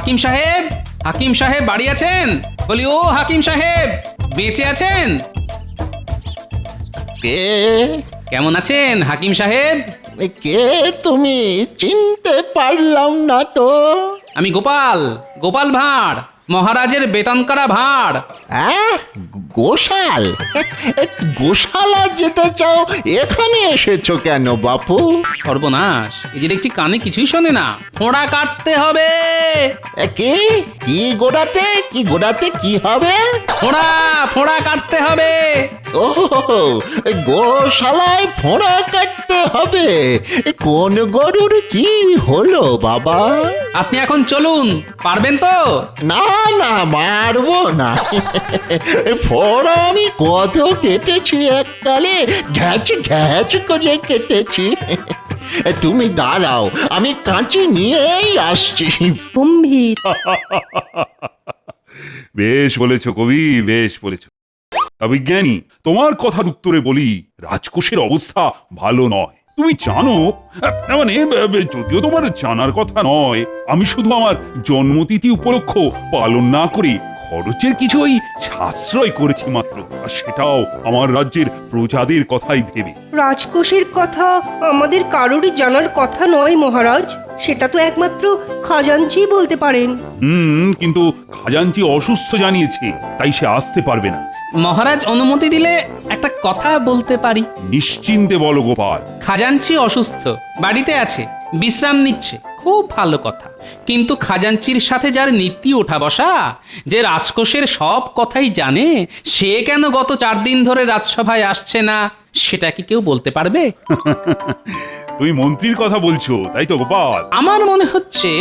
হাকিম সাহেব, হাকিম সাহেব বাড়ি আছেন? বলি ও হাকিম সাহেব, বেঁচে আছেন? কে? কেমন আছেন হাকিম সাহেব? কে তুমি? চিনতে পারলাম না তো। আমি গোপাল, গোপাল ভাঁড়, মহারাজের বেতন করা ভাঁড়। গোশাল? গোশালা যেতে চাও, এখানে এসেছো কেন বাপু? সর্বনাশ, এই যে দেখছি কানে কিছুই শোনে না। ফোঁড়া কাটতে হবে। কি কি গোড়াতে, কি গোড়াতে কি হবে? ফোঁড়া ফোঁড়া কাটতে হবে। ও, গোশালায় ফোঁড়া কাটতে হবে? কোন গরুর কি হলো বাবা? আপনি এখন চলুন, পারবেন তো? না না, মারবো না। ফোড়া আমি কত কেটেছি এককালে, ঘ্যাচ ঘ্যাচ করে কেটেছি। তুমি দাঁড়াও, আমি কাঁচি নিয়েই আসছি। গম্ভীর। বেশ বলেছ কবি, বেশ বলেছ। তা বিজ্ঞানী, তোমার কথার উত্তরে বলি, রাজকোষের অবস্থা ভালো নয়। তুমি জানো, মানে যদিও তোমার জানার কথা নয়, আমি শুধু আমার জন্মতিথি উপলক্ষ পালন না করে খরচের কিছু ওই সাশ্রয় করেছি মাত্র, আর সেটাও আমার রাজ্যের প্রজাদের কথাই ভেবে। রাজকোষের কথা আমাদের কারোরই জানার কথা নয় মহারাজ, সেটা তো একমাত্র খাজাঞ্চি বলতে পারেন। কিন্তু খাজাঞ্চি অসুস্থ জানিয়েছে, তাই সে আসতে পারবে না। মহারাজ অনুমতি দিলে একটা কথা বলতে পারি। নিশ্চিন্তে বলো গোপাল। খাজাঞ্চি অসুস্থ, বাড়িতে আছে, বিশ্রাম নিচ্ছে, খুব ভালো কথা। কিন্তু খাজাঞ্চির সাথে যার নীতি ওঠা বসা, যে রাজকোষের সব কথাই জানে, সে কেন গত 4 দিন ধরে রাজসভায় আসছে না, সেটা কি কেউ বলতে পারবে? তুমি মন্ত্রীর কথা বলছো, তাই তো গোপাল? আমার মনে হচ্ছে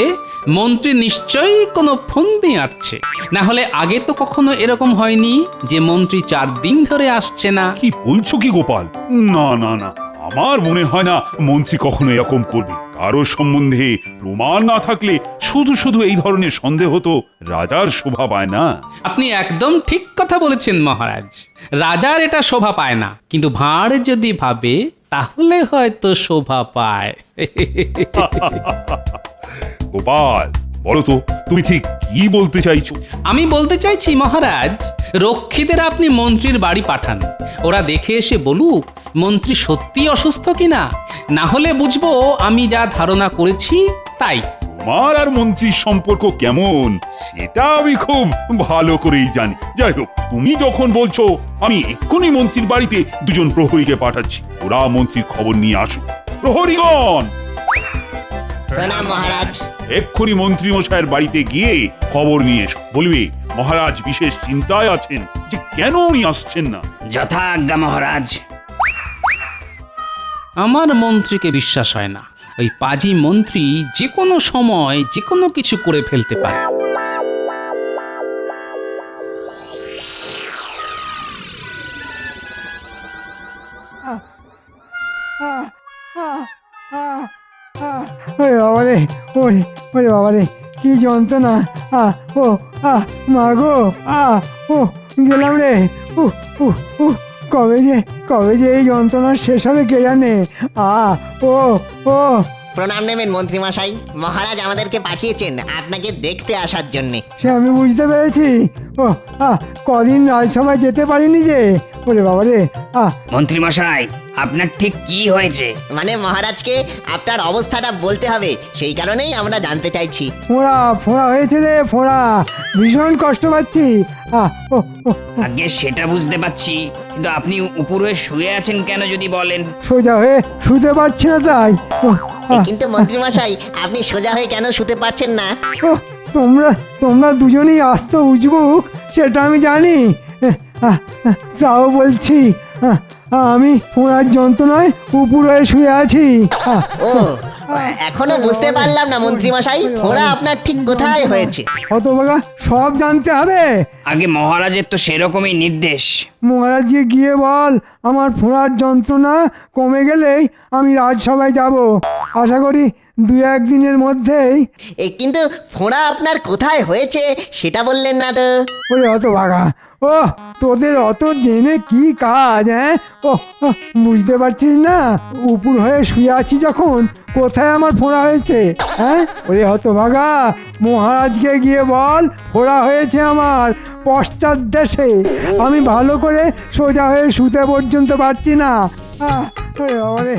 মন্ত্রী নিশ্চয়ই কোনো ফন্দি আঁটছে, না হলে আগে তো কখনো এরকম হয়নি যে মন্ত্রী 4 দিন ধরে আসছে না। কি বলছো কি গোপাল? না না না, আমার মনে হয় না মন্ত্রী কখনো এরকম করবে। কারো সম্বন্ধে প্রমাণ না থাকলে শুধু শুধু এই ধরনের সন্দেহ তো রাজার শোভা পায় না। আপনি একদম ঠিক কথা বলেছেন মহারাজ, রাজার এটা শোভা পায় না, কিন্তু ভাঁড় যদি ভাবে তাহলে হয়তো শোভা পায়। গোপাল, বলো তো তুমি ঠিক কি বলতে চাইছো? আমি বলতে চাইছি মহারাজ, রক্ষীদের আপনি মন্ত্রীর বাড়ি পাঠান, ওরা দেখে এসে বলুক মন্ত্রী সত্যি অসুস্থ কিনা, না হলে বুঝবো আমি যা ধারণা করেছি তাই। তোমার আর মন্ত্রীর সম্পর্ক কেমন সেটা আমি খুব ভালো করেই জানি। যাই হোক, তুমি যখন বলছো, আমি এক্ষুনি মন্ত্রীর বাড়িতে 2জন প্রহরীকে পাঠাচ্ছি, ওরা মন্ত্রীর খবর নিয়ে আসুক। প্রহরীগণ, প্রণাম মহারাজ। এক্ষুনি মন্ত্রী মশাইয়ের বাড়িতে গিয়ে খবর নিয়ে এসো। বলবে মহারাজ বিশেষ চিন্তায় আছেন যে কেন উনি আসছেন না। যথাজ্ঞা মহারাজ। আমার মন্ত্রীকে বিশ্বাস হয় না, ওই পাজি মন্ত্রী যে কোনো সময় যে কোনো কিছু করে ফেলতে পারে। ওরে বাবারে, ওরে ওরে বাবারে, কি যন্ত্রণা! ও মা গো, ও গেলাম রে। কবে যে এই যন্ত্রণা শেষ হবে কে জানে। ও ও প্রণাম নেবেন মন্ত্রী মশাই, মহারাজ আমাদেরকে পাঠিয়েছেন আপনাকে দেখতে আসার জন্যে। সে আমি বুঝতে পেরেছি। ও কদিন রাজসভায় যেতে পারিনি যে। ওরে বাবারে। মন্ত্রী মশাই, আপনার ঠিক কি হয়েছে? মানে মহারাজকে আপনার অবস্থাটা বলতে হবে, সেই কারণেই আমরা জানতে চাইছি। ফোঁড়া হয়েছে রে, ফোঁড়া, ভীষণ কষ্ট পাচ্ছি। ও আগে সেটা বুঝতে পারছি, কিন্তু আপনি উপরে শুয়ে আছেন কেন যদি বলেন? সোজা হয়ে শুতে পারছি না তাই। কিন্তু মন্ত্রী মশাই, আপনি সোজা হয়ে কেন শুতে পারছেন না? তোমরা দুজনেই আস্ত উজবুক, সেটা আমি জানি। তাও বলছি, আমি ফোঁড়ার যন্ত্রণায় উপর হয়ে শুয়ে আছি। ও, এখনো বুঝতে পারলাম না মন্ত্রী মশাই, ফোঁড়া আপনার ঠিক কোথায় হয়েছে? হতভাগা, সব জানতে হবে। আগে মহারাজের তো সেরকমই নির্দেশ। মহারাজকে গিয়ে বল আমার ফোঁড়ার যন্ত্রণা কমে গেলেই আমি রাজসভায় যাব। আশা করি 2-1 দিনের মধ্যেই। কিন্তু ফোঁড়া আপনার কোথায় হয়েছে সেটা বললেন না তো। ওরে হতভাগা, ও তোদের অত জেনে কি কাজ, হ্যাঁ? ও ও, বুঝতে পারছিস না? উপুর হয়ে শুয়ে আছি যখন, কোথায় আমার ফোড়া হয়েছে, হ্যাঁ? ওরে হতভাগা, মহারাজকে গিয়ে বল ফোড়া হয়েছে আমার পশ্চাৎ দেশে। আমি ভালো করে সোজা হয়ে শুতে পর্যন্ত পারছি না। ওরে বাবারে,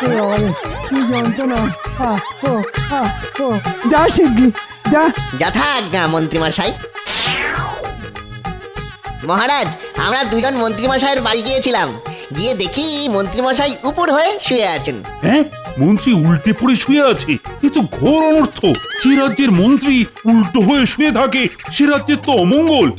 ওরে বাবারে, কি যন্ত্রণা। ও ও, যা শিগগি যা। যথাজ্ঞা মন্ত্রীমশাই। মহারাজ, আমরা দুজন মন্ত্রীমশাইয়ের বাড়ি গিয়েছিলাম, গিয়ে দেখি মন্ত্রীমশাই উপর হয়ে শুয়ে আছেন। হ্যাঁ, মন্ত্রী উল্টে পড়ে শুয়ে আছে, এ তো ঘোর অনর্থ। যে রাজ্যের মন্ত্রী উল্টো হয়ে শুয়ে থাকে সে রাজ্যের তো অমঙ্গল।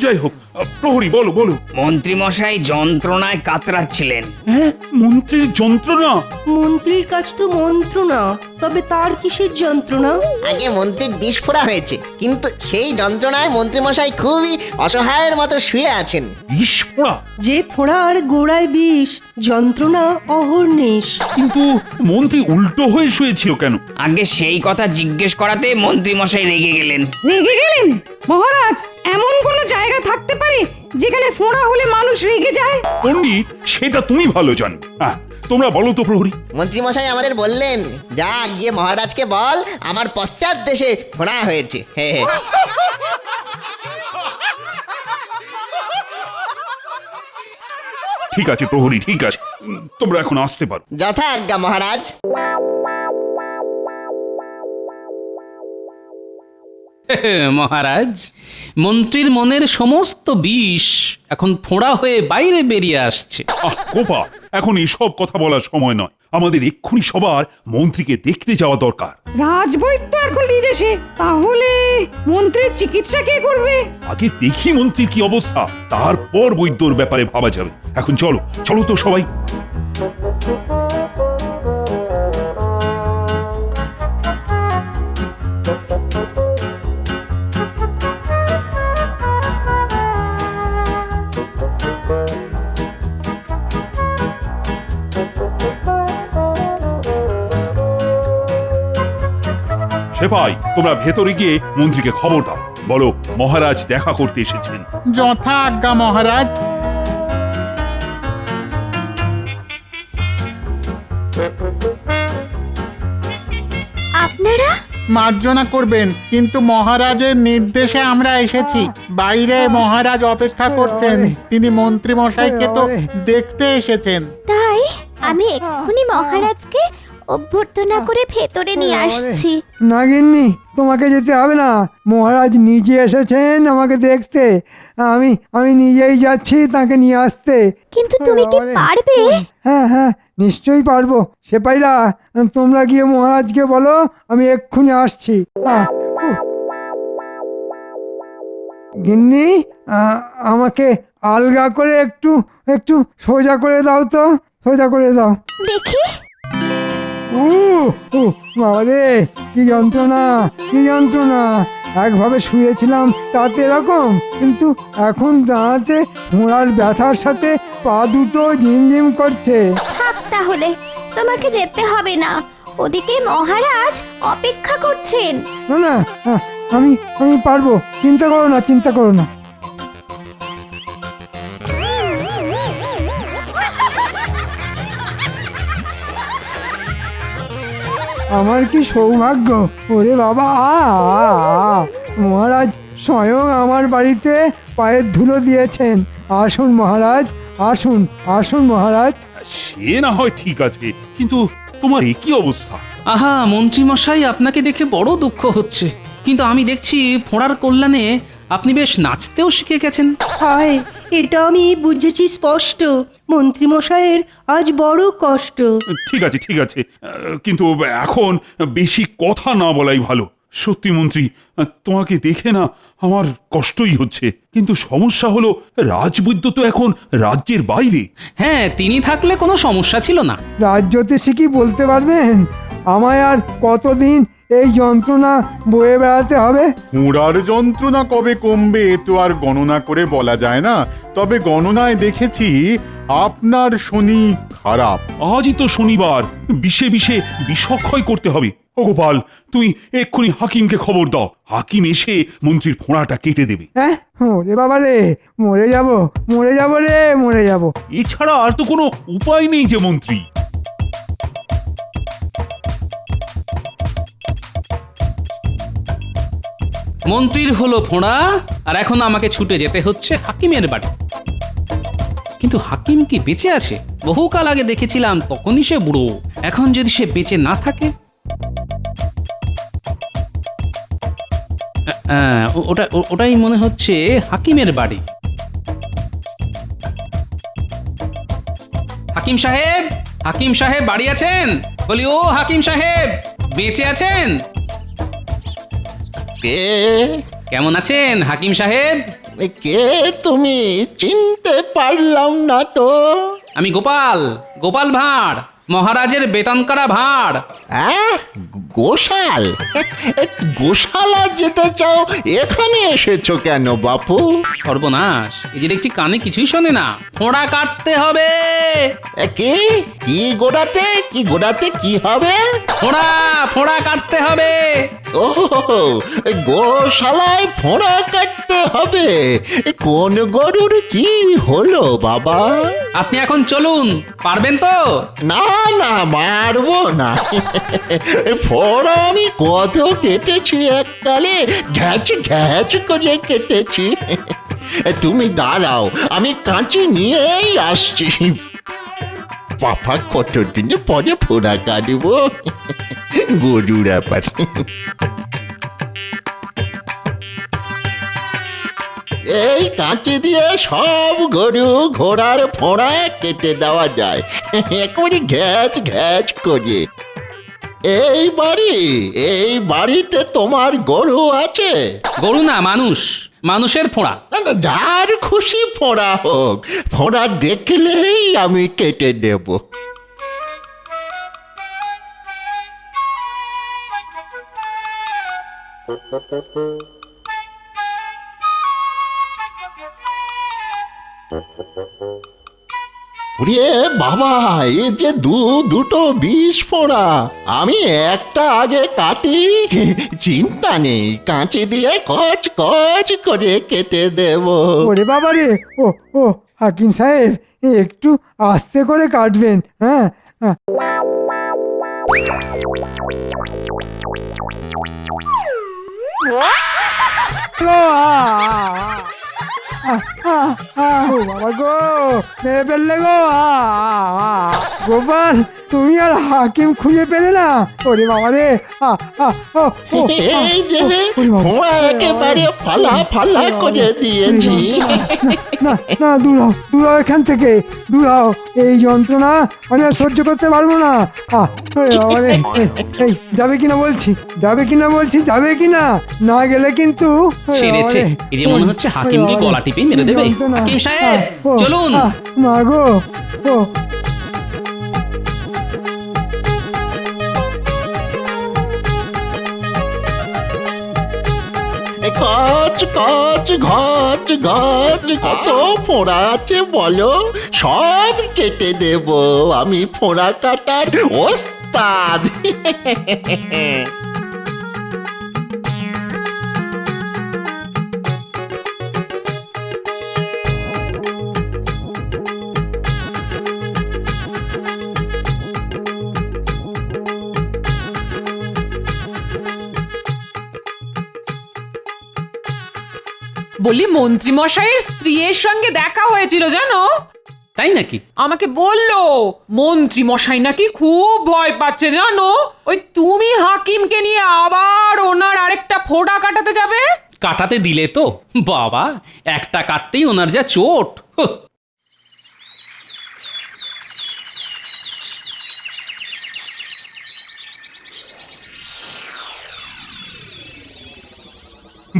যাই হোক, প্রহরী বলো বলো। মন্ত্রীমশাই যন্ত্রণায় কাতরাচ্ছিলেন। হ্যাঁ, মন্ত্রীর যন্ত্রণা? মন্ত্রীর কাছ তো মন্ত্রণা, তবে তার কিসের যন্ত্রণা? আগে মন্ত্রীর বিস্ফোরা হয়েছে, কিন্তু সেই যন্ত্রণায় মন্ত্রীমশাই খুবই অসহায়ের মতো শুয়ে আছেন। বিস্ফোরা? যে ফোড়ার গোড়ায় বিষ, যন্ত্রণা অহর্নিশ। কিন্তু মন্ত্রী উল্টো হয়ে শুয়েছিল কেন? আগে সেই কথা জিজ্ঞেস করাতে মন্ত্রীমশাই রেগে গেলেন। রেগে গেলেন? মহারাজ, এমন কোনো জায়গা থাকতে পারে যেখানে ফোঁড়া হলে মানুষ রেগে যায়? পণ্ডিত, সেটা তুমি ভালো জানো। তোমরা বলো তো প্রহরী। মন্ত্রীমশাই আমাদের বললেন, যা গিয়ে মহারাজকে বল আমার পশ্চাৎ দেশে ফোড়া হয়েছে। হে হে। ঠিক আছে প্রহরী, ঠিক আছে, তোমরা এখন আসতে পারো। যথাজ্ঞা মহারাজ। মহারাজ, মন্ত্রীর মনের সমস্ত বিষ এখন ফোঁড়া হয়ে বাইরে বেরিয়ে আসছে। কোপা, এখন এসব কথা বলার সময় নয়। আমাদের এক্ষুনি সবার মন্ত্রীকে দেখতে যাওয়া দরকার। রাজবৈদ্য এখন বিদেশে, তাহলে মন্ত্রীর চিকিৎসা কে করবে? আগে দেখি মন্ত্রীর কি অবস্থা, তারপর বৈদ্যর ব্যাপারে ভাবা যাবে। এখন চলো চলো তো সবাই। সেপাই, তোমরা ভেতরে গিয়ে মন্ত্রীকে খবর দাও, বলো মহারাজ দেখা করতে এসেছেন। যথা আজ্ঞা মহারাজ। আপনারা মার্জনা করবেন, কিন্তু মহারাজের নির্দেশে আমরা এসেছি। বাইরে মহারাজ অপেক্ষা করতেন, তিনি মন্ত্রী মশাইকে তো দেখতে এসেছেন। তাই আমি এক্ষুনি মহারাজকে অভ্যর্থনা করে ভেতরে নিয়ে আসছি। না গিন্নি, তোমাকে যেতে হবে না, মহারাজ নিজে এসেছেন আমাকে দেখতে। আমি নিজেই যাচ্ছি তাকে নিয়ে আসতে। কিন্তু তুমি কি পারবে? হ্যাঁ হ্যাঁ, নিশ্চয়ই পারবো। সেপাইরা, তোমরা গিয়ে মহারাজকে বলো আমি এক্ষুনি আসছি। গিন্নি, আমাকে আলগা করে একটু একটু সোজা করে দাও তো, সোজা করে দাও। দেখি। বাবারে, কি যন্ত্রণা, কি যন্ত্রণা! একভাবে শুয়েছিলাম তাতে এরকম, কিন্তু এখন দাঁড়াতে ঘোড়ার ব্যথার সাথে পা দুটো ঝিমঝিম করছে। থাক তাহলে, তোমাকে যেতে হবে না, ওদিকে মহারাজ অপেক্ষা করছেন। না না, আমি পারবো, চিন্তা করো না, চিন্তা করো না। আমার কি সৌভাগ্য! ওরে বাবা, মহারাজ স্বয়ং আমার বাড়িতে পায়ের ধুলো দিয়েছেন। আসুন মহারাজ, আসুন আসুন মহারাজ। সে না হয় ঠিক আছে, কিন্তু তোমার এ কি অবস্থা? আহা, মন্ত্রীমশাই, আপনাকে দেখে বড় দুঃখ হচ্ছে, কিন্তু আমি দেখছি ফোঁড়ার কল্যাণে আপনি বেশ নাচতেও শিখে গেছেন। হায়, এটা আমি বুঝেছি স্পষ্ট। মন্ত্রীমশাইয়ের আজ বড় কষ্ট। ঠিক আছে ঠিক আছে, কিন্তু এখন বেশি কথা না বলাই ভালো। সত্যি মন্ত্রী, তোমাকে দেখে না আমার কষ্টই হচ্ছে, কিন্তু সমস্যা হলো রাজবৈদ্য তো এখন রাজ্যের বাইরে। হ্যাঁ, তিনি থাকলে কোনো সমস্যা ছিল না। রাজ্যতে কি বলতে পারবেন আমায় আর কতদিন এই যন্ত্রণা বয়ে বেড়াতে হবে? ঘোড়ার যন্ত্রণা কবে কমবে তো আর গণনা করে বলা যায় না, তবে গণনায় দেখেছি আপনার শনি খারাপ। আজই তো শনিবার, বিষে বিষে বিষক্ষয় করতে হবে। ও গোপাল, তুই এক্ষুনি হাকিমকে খবর দাও। হাকিম এসে মন্ত্রীর ফোঁড়াটা কেটে দেবে। হ্যাঁ ওরে বাবা রে, মরে যাব রে, মরে যাব। এছাড়া আর তো কোনো উপায় নেই যে মন্ত্রী। মন্ত্রীর হলো ফোঁড়া, আর এখন আমাকে ছুটে যেতে হচ্ছে হাকিমের বাড়ি। কিন্তু হাকিম কি বেঁচে আছে? বহুকাল আগে দেখেছিলাম, তখনই সে বুড়ো। এখন যদি সে বেঁচে না থাকে, ওটাই মনে হচ্ছে হাকিমের বাড়ি। হাকিম সাহেব, হাকিম সাহেব বাড়ি আছেন? বলি, ও হাকিম সাহেব, বেঁচে আছেন? কে? কেমন আছেন হাকিম সাহেব? কে তুমি? চিনতে পারলাম না তো। আমি গোপাল, গোপাল ভাঁড়, মহারাজের বেতনকারা ভাঁড়। গোশাল? গোশালা যেতে চাও, এখানে এসেছো কেন বাপু? সর্বনাশ, এই যে দেখছি কানে কিছুই শোনে না। ফোঁড়া কাটতে হবে। কি কি গোড়াতে, কি গোড়াতে কি হবে? ফোঁড়া, ফোঁড়া কাটতে হবে। ও, গোশালায় ফোঁড়া কাটতে হবে? কোন গরুর কি হলো বাবা? আপনি এখন চলুন, পারবেন তো? না না, মারবো না। ফোঁড়া আমি কত কেটেছি এককালে, ঘ্যাচ ঘ্যাচ করে কেটেছি। তুমি দাঁড়াও, আমি কাঁচি নিয়েই আসছি। বাবা, কতদিন পরে ফোঁড়া কাটবো। গরুর ব্যাপার। এই কাঁচি দিয়ে সব গরু ঘোড়ার ফোঁড়া কেটে দেওয়া যায়, একেবারে ঘ্যাচ ঘ্যাচ করে। এই বাড়িতে তোমার গরু আছে? গরু না, মানুষ, মানুষের ফোঁড়া। না, না, যার খুশি ফোঁড়া হোক, ফোঁড়া দেখলেই আমি কেটে দেব। ওরে বাবা, এ যে দুটো বিষ ফোঁড়া। আমি একটা আগে কাটি, চিন্তা নেই, কাঁচি দিয়ে কচ কচ করে কেটে দেব। ওরে বাবা রে, ও হাকিম সাহেব, একটু আস্তে করে কাটবেন। হ্যাঁ হ্যাঁ। ও বাবা গো, মেরে ফেললে গো। গোপাল, তুমি আর হাকিম খুঁজে পেলে না? ওরে বাবা রে। এই যে ফোঁড়া একেবারে ফালা ফালা করে দিয়েছি। না না, দূর হও এখান থেকে, দূর হও। এই যন্ত্রণা আমি আর সহ্য করতে পারবো না। ওরে বাবা রে, এই যাবে কিনা বলছি, যাবে কিনা বলছি, যাবে কিনা? না গেলে কিন্তু সেরেছে। এই যে মনে হচ্ছে হাকিমকে গলা টিপে মেরে দেবে। হাকিম সাহেব, চলুন। মা গো, ও কচ কচ ঘচ ঘচ, কত ফোঁড়া আছে বলো? সব কেটে দেব, আমি ফোঁড়া কাটার ওস্তাদ। বলি, মন্ত্রী মশাইয়ের স্ত্রীর সঙ্গে দেখা হয়েছিল জানো? তাই নাকি? আমাকে বললো মন্ত্রী মশাই নাকি খুব ভয় পাচ্ছে জানো। ওই তুমি হাকিমকে নিয়ে আবার ওনার আরেকটা ফোঁড়া কাটাতে যাবে। কাটাতে দিলে তো বাবা, একটা কাটতেই ওনার যা চোট।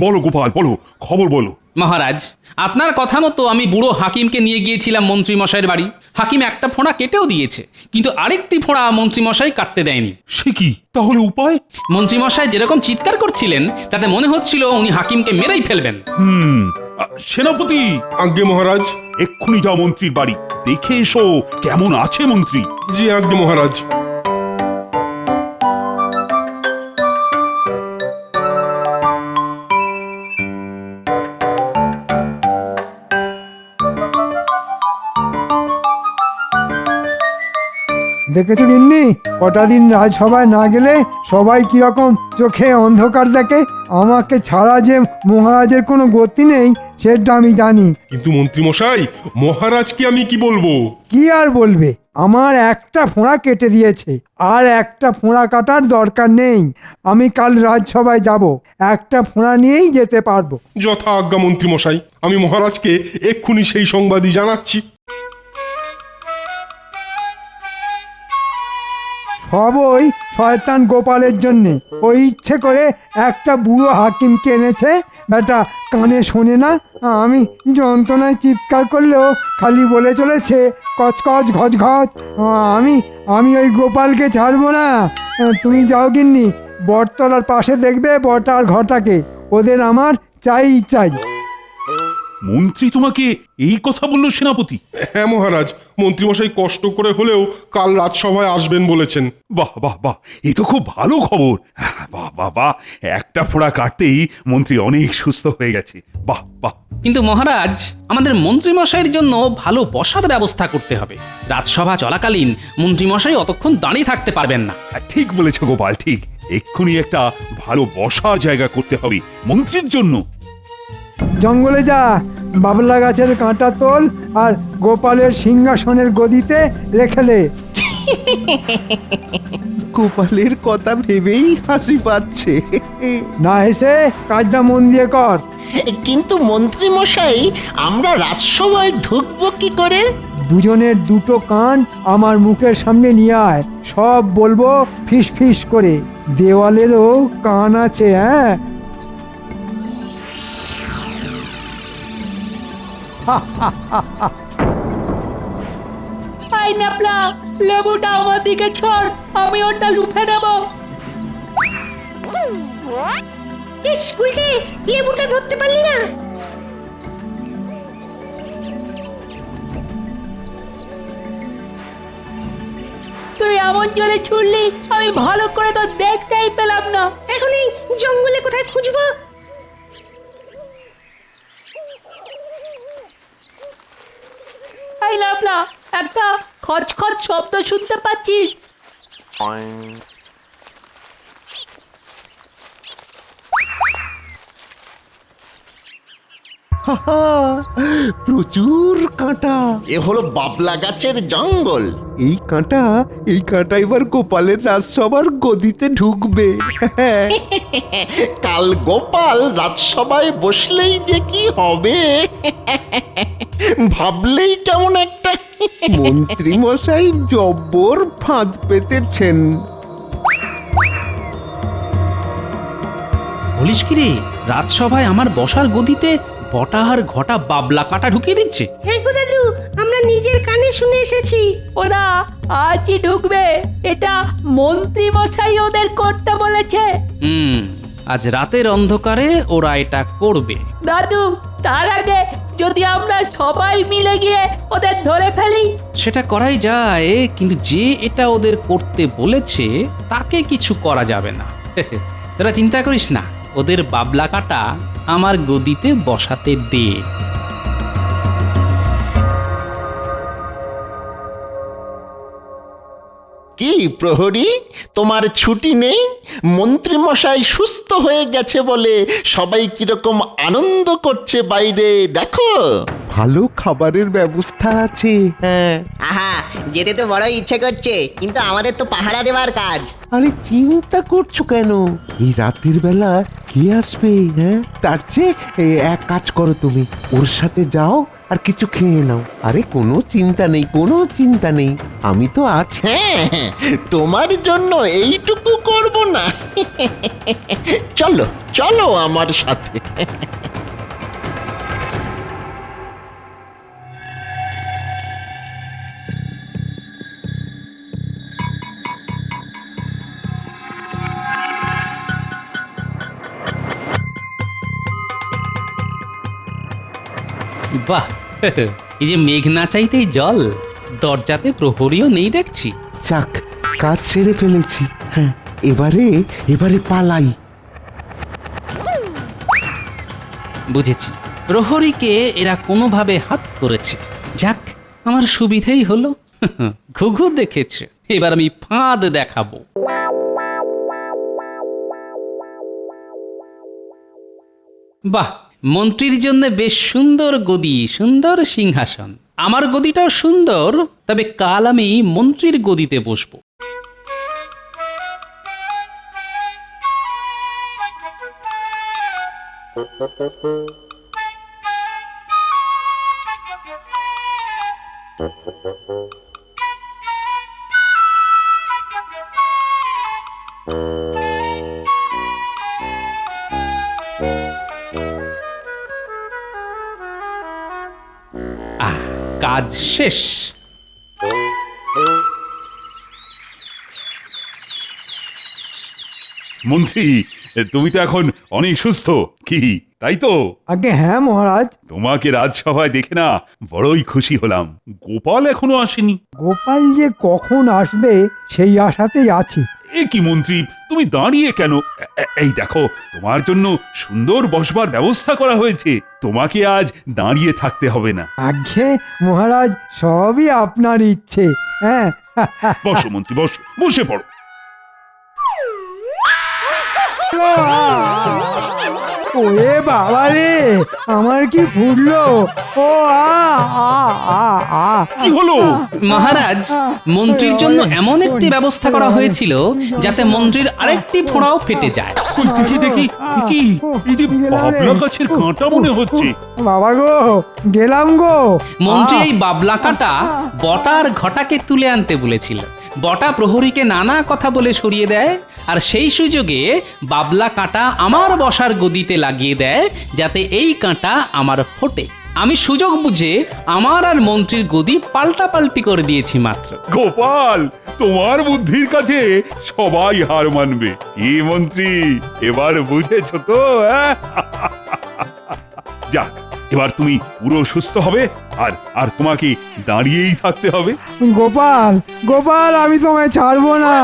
বলো গোপাল, বলো, খবর বলো। মহারাজ, আপনার কথা মতো আমি বুড়ো হাকিমকে নিয়ে গিয়েছিলাম মন্ত্রী মশাইয়ের বাড়ি। হাকিম একটা ফোঁড়া কেটেও দিয়েছে, কিন্তু আরেকটি ফোঁড়া মন্ত্রী মশাই কাটতে দেয়নি। সে কি? তাহলে উপায়? মন্ত্রী মশাই যেরকম চিৎকার করছিলেন, তাতে মনে হচ্ছিল উনি হাকিমকে মেরেই ফেলবেন। সেনাপতি। আজ্ঞে মহারাজ। এক্ষুনি যাও মন্ত্রীর বাড়ি, দেখে এসো কেমন আছে মন্ত্রী। জি আজ্ঞে মহারাজ। দেখেছো গিন্নি, কটা দিন রাজসভায় না গেলে সবাই কিরকম চোখে অন্ধকার দেখে। আমাকে ছাড়া যে মহারাজের কোনো গতি নেই সেটা আমি জানি। কিন্তু মন্ত্রীমশাই, মহারাজকে আমি কি বলবো? কি আর বলবে, আমার একটা ফোঁড়া কেটে দিয়েছে, আর একটা ফোঁড়া কাটার দরকার নেই। আমি কাল রাজসভায় যাব, একটা ফোঁড়া নিয়েই যেতে পারবো। যথা আজ্ঞা মন্ত্রীমশাই, আমি মহারাজকে এক্ষুনি সেই সংবাদই জানাচ্ছি। সব ওই শয়তান গোপালের জন্যে। ওই ইচ্ছে করে একটা বুড়ো হাকিমকে এনেছে, বেটা কানে শোনে না। আমি যন্ত্রণায় চিৎকার করলেও খালি বলে চলেছে কচকচ ঘচ ঘচ। আমি ওই গোপালকে ছাড়বো না। তুমি যাও গিন্নি, বটতলার পাশে দেখবে বটা আর ঘটাকে, ওদের আমার চাই চাই। মন্ত্রী তোমাকে এই কথা বললো সেনাপতি? হ্যাঁ মহারাজ, মন্ত্রীমশাই কষ্ট করে হলেও কাল রাজসভায় আসবেন বলেছেন। বাহ বাহ বাহ, এ তো খুব ভালো খবর। বাহ বাহ বাহ, একটা ফোঁড়া কাটতেই মন্ত্রী অনেক সুস্থ হয়ে গেছে। বাহ বাহ। কিন্তু মহারাজ, আমাদের মন্ত্রীমশাইয়ের জন্য ভালো বসার ব্যবস্থা করতে হবে। রাজসভা চলাকালীন মন্ত্রীমশাই অতক্ষণ দাঁড়িয়ে থাকতে পারবেন না। ঠিক বলেছ গোপাল, ঠিক। এক্ষুনি একটা ভালো বসার জায়গা করতে হবে মন্ত্রীর জন্য। জঙ্গলে যা, বাবলা গাছের কাঁটা তোল আর গোপালের সিংহাসনের গদিতে রেখে দে। গোপালের কথা ভেবেই হাসি পাচ্ছে। না হেসে কাজটা মন দিয়ে কর। কিন্তু মন্ত্রী মশাই, আমরা রাজসভায় ঢুকবো কি করে? দুজনের দুটো কান আমার মুখের সামনে নিয়ে আয়, সব বলবো ফিস ফিস করে। দেওয়ালেরও কান আছে, হ্যাঁ। লেবুটা আমার দিকে ছড়, আমি ওটা লুফে নেব। স্কুলতে লেবুটা ধরতে পারলি না? তুই এমন জোরে ছুড়লি, আমি ভালো করে তো দেখতেই পেলাম না। এখন এই জঙ্গলে কোথায় খুঁজবো? এই লাফলা, একটা খচখচ শব্দ শুনতে পাচ্ছিস? প্রচুর কাঁটা। এ হলো বাবলা গাছের জঙ্গল। এই কাঁটা এবার গোপালের রাজসভার গদিতে ঢুকবে। কাল গোপাল রাজসভায় বসলেই যে কি হবে ভাবলেই কেমন একটা। মন্ত্রী মশাই জব্বর ফাঁদ পেতেছেন। বলিস কি রে, রাজসভায় আমার বসার গদিতে বটা আর ঘটা বাবলা কাটা ঢুকিয়ে দিচ্ছে? হ্যাঁ গো দাদু, আমরা নিজের কানে শুনে এসেছি। ওরা আজই ঢুকবে, এটা মন্ত্রী মশাই ওদের করতে বলেছে। আজ রাতের অন্ধকারে ওরা এটা করবে। দাদু, তার আগে যদি আমরা সবাই মিলে গিয়ে ওদের ধরে ফেলি। সেটা করাই যায়, কিন্তু যে এটা ওদের করতে বলেছে তাকে কিছু করা যাবে না। তোরা চিন্তা করিস না, ওদের বাবলা কাটা আমার গদিতে বসাতে দে। কি প্রহরী, তোমার ছুটি নেই? মন্ত্রী মশাই সুস্থ হয়ে গেছে বলে সবাই কিরকম আনন্দ করছে বাইরে দেখো। ভালো খাবারের ব্যবস্থা আছে। হ্যাঁ। আহা, যেতে তো বড় ইচ্ছে করছে, কিন্তু আমাদের তো পাহারা দেওয়ার কাজ। আরে চিন্তা করছো কেন? এই রাতের বেলা কে আসবে? হ্যাঁ, তার চেয়ে এক কাজ করো, তুমি ওর সাথে যাও আর কিছু খেয়ে নাও। আরে কোনো চিন্তা নেই, কোনো চিন্তা নেই, আমি তো আছি। হ্যাঁ, তোমার জন্য এইটুকু করব না? চলো চলো আমার সাথে। বাহ, এই যে মেঘ না চাইতেই জল, দরজাতে প্রহরীও নেই দেখছি। যাক, কাজ সেরে ফেলেছি। হ্যাঁ, এবারে পালাই। বুঝেছি, প্রহরীকে এরা কোনোভাবে হাত করেছে। যাক, আমার সুবিধেই হলো। ঘুঘু দেখেছে। এবার আমি ফাঁদ দেখাবো। বাহ, মন্ত্রীর জন্য বেশ সুন্দর গদি, সুন্দর সিংহাসন। আমার গদিটাও সুন্দর, তবে কাল আমি মন্ত্রীর গদিতে বসবো। কাজ শেষ। মন্ত্রী, তুমি তো এখন অনেক সুস্থ, কি তাই তো? আগে হ্যাঁ মহারাজ। তোমাকে রাজসভায় দেখে না বড়ই খুশি হলাম। গোপাল এখনো আসেনি। গোপাল যে কখন আসবে সেই আশাতেই আছি। এ কি মন্ত্রী, তুমি দাঁড়িয়ে কেন? এই দেখো, তোমার জন্য সুন্দর বসবার ব্যবস্থা করা হয়েছে। তোমাকে আজ দাঁড়িয়ে থাকতে হবে না। আগে মহারাজ, সবই আপনার ইচ্ছে। হ্যাঁ, বসো মন্ত্রী, বসো, বসে পড়ো। ওরে বাবা রে, আমার কি ফুটলো! ও কি হলো? মহারাজ, মন্ত্রীর জন্য এমন একটি ব্যবস্থা করা হয়েছিল যাতে মন্ত্রীর আরেকটি ফোঁড়াও ফেটে যায়। কই দেখি দেখি, কি এই যে বাবলা গাছের কাঁটা মনে হচ্ছে। বাবা গো, গেলাম গো। মন্ত্রী এই বাবলা কাঁটা বটার ঘটাকে তুলে আনতে বলেছিল। বটা প্রহরীকে নানা কথা বলে সরিয়ে দেয়, আর সেই সুযোগে বাবলা কাঁটা আমার বসার গদিতে লাগিয়ে দেয় যাতে এই কাঁটা আমার ফোটে। আমি সুযোগ বুঝে আমার আর মন্ত্রীর গদি পাল্টাপাল্টি করে দিয়েছি মাত্র। গোপাল, তোমার বুদ্ধির কাছে সবাই হার মানবে। কি মন্ত্রী, এবার বুঝেছ তো? যাক, এবার তুমি পুরো সুস্থ হবে, আর আর তোমাকে দাঁড়িয়েই থাকতে হবে। গোপাল, গোপাল, আমি তোমায় ছাড়বো না।